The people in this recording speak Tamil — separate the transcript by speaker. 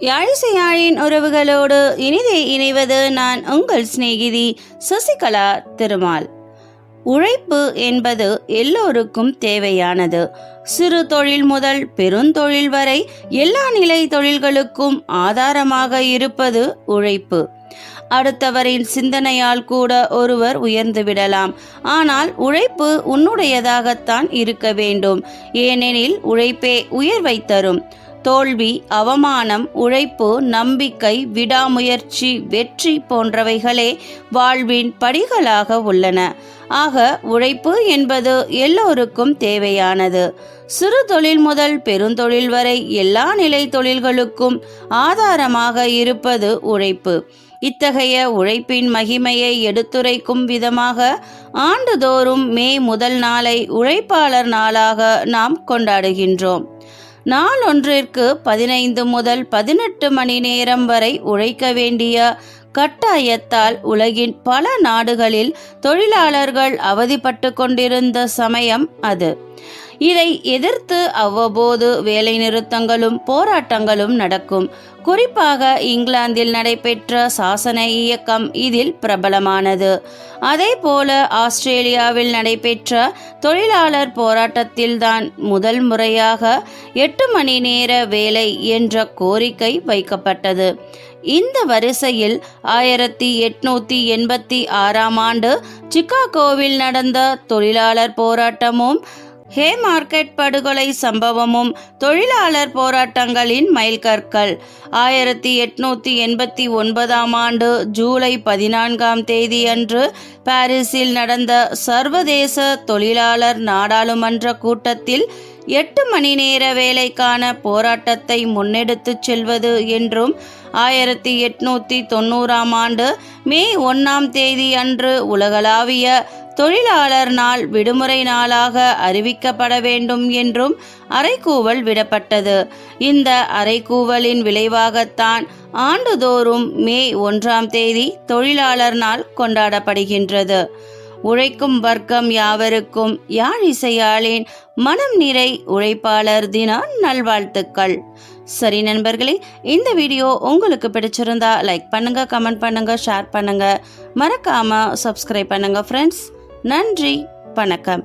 Speaker 1: யாழிசையாழின் உறவுகளோடு இனிதே இணைவது நான் உங்கள் சிநேகிதி சசிகலா திருமால். உழைப்பு என்பது எல்லோருக்கும் தேவையானது. சிறு தொழில் முதல் பெருந்தொழில் வரை எல்லா நிலை தொழில்களுக்கும் ஆதாரமாக இருப்பது உழைப்பு. அடுத்தவரின் சிந்தனையால் கூட ஒருவர் உயர்ந்து விடலாம். ஆனால் உழைப்பு உன்னுடையதாகத்தான் இருக்க வேண்டும். ஏனெனில் உழைப்பே உயர்வை தரும். தோல்வி, அவமானம், உழைப்பு, நம்பிக்கை, விடாமுயற்சி, வெற்றி போன்றவைகளே வாழ்வின் படிகளாக உள்ளன. ஆக உழைப்பு என்பது எல்லோருக்கும் தேவையானது. சிறு தொழில் முதல் பெருந்தொழில் வரை எல்லா நிலை தொழில்களுக்கும் ஆதாரமாக இருப்பது உழைப்பு. இத்தகைய உழைப்பின் மகிமையை எடுத்துரைக்கும் விதமாக ஆண்டுதோறும் மே முதல் நாளை உழைப்பாளர் நாளாக நாம் கொண்டாடுகின்றோம். நாள் ஒன்றிற்கு 15 முதல் 18 மணி நேரம் வரை உழைக்க வேண்டிய கட்டாயத்தால் உலகின் பல நாடுகளில் தொழிலாளர்கள் அவதிப்பட்டு கொண்டிருந்த சமயம் அது. இதை எதிர்த்து அவ்வப்போது வேலை நிறுத்தங்களும் போராட்டங்களும் நடக்கும். குறிப்பாக இங்கிலாந்தில் நடைபெற்ற சாசன இயக்கம் இதில் பிரபலமானது. அதே போல ஆஸ்திரேலியாவில் நடைபெற்ற தொழிலாளர் போராட்டத்தில்தான் முதல் முறையாக 8 மணி நேர வேலை என்ற கோரிக்கை வைக்கப்பட்டது. இந்த வரிசையில் 1886ஆம் ஆண்டு சிகாகோவில் நடந்த தொழிலாளர் போராட்டமும் ஹேமார்க்கெட் படுகொலை சம்பவமும் தொழிலாளர் போராட்டங்களின் மைல்கற்கள். 1889ஆம் ஆண்டு ஜூலை 14ஆம் தேதி அன்று பாரிஸில் நடந்த சர்வதேச தொழிலாளர் நாடாளுமன்ற கூட்டத்தில் 8 மணி நேர வேலைக்கான போராட்டத்தை முன்னெடுத்துச் செல்வது என்றும் 1890ஆம் ஆண்டு மே 1ஆம் தேதி அன்று உலகளாவிய தொழிலாளர் நாள் விடுமுறை நாளாக அறிவிக்கப்பட வேண்டும் என்றும் அறைகூவல் விடப்பட்டது. இந்த அறைகூவலின் விளைவாகத்தான் ஆண்டுதோறும் மே 1ஆம் தேதி தொழிலாளர் நாள் கொண்டாடப்படுகின்றது. உழைக்கும் வர்க்கம் யாவருக்கும் யாழிசையாழின் மனம் நிறை உழைப்பாளர் தின நல்வாழ்த்துக்கள். சரி நண்பர்களே, இந்த வீடியோ உங்களுக்கு பிடிச்சிருந்தா லைக் பண்ணுங்க, கமெண்ட் பண்ணுங்க, ஷேர் பண்ணுங்க, மறக்காம சப்ஸ்கிரைப் பண்ணுங்க ஃப்ரெண்ட்ஸ். நன்றி, வணக்கம்.